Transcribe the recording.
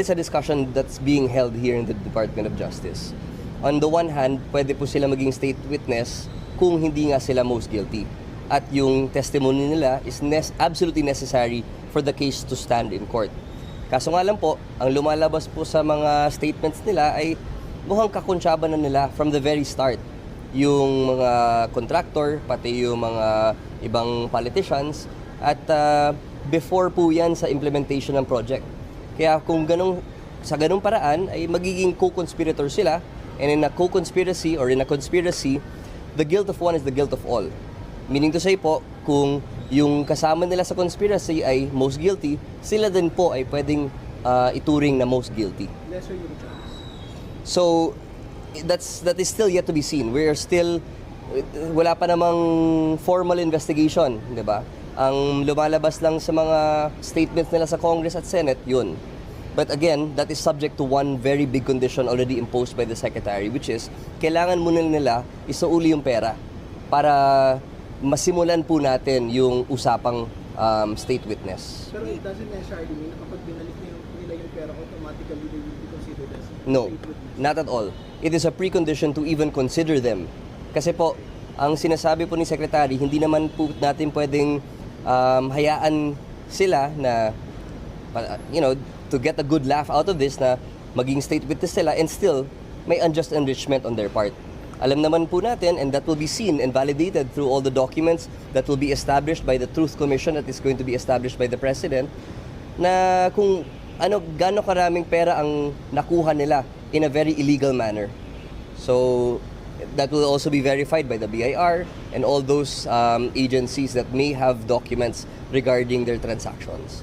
It's a discussion that's being held here in the Department of Justice. On the one hand, pwede po sila maging state witness kung hindi nga sila most guilty. At yung testimony nila is absolutely necessary for the case to stand in court. Kaso nga lang po, ang lumalabas po sa mga statements nila ay mukhang kakonsyaba na nila from the very start. Yung mga contractor, pati yung mga ibang politicians, at before po yan sa implementation ng project. Kaya kung sa ganung paraan ay magiging co-conspirator sila, and in a co-conspiracy or in a conspiracy, the guilt of one is the guilt of all. Meaning to say po, kung yung kasama nila sa conspiracy ay most guilty, sila din po ay pwedeng ituring na most guilty. Lesser yung chance. So, that is still yet to be seen. We are still, wala pa namang formal investigation, di ba? Ang lumalabas lang sa mga statements nila sa Congress at Senate, yun. But again, that is subject to one very big condition already imposed by the Secretary, which is, kailangan muna nila isauli yung pera para masimulan po natin yung usapang state witness. Pero it doesn't necessarily mean na kapag binalik nila yung pera, automatically they will be considered as No, state witness. not at all. It is a precondition to even consider them. Kasi po, ang sinasabi po ni Secretary, hindi naman po natin pwedeng hayaan sila na, to get a good laugh out of this na maging state witness sila and still may unjust enrichment on their part. Alam naman po natin, and that will be seen and validated through all the documents that will be established by the Truth Commission that is going to be established by the President, na kung gaano karaming pera ang nakuha nila in a very illegal manner. So, that will also be verified by the BIR and all those agencies that may have documents regarding their transactions.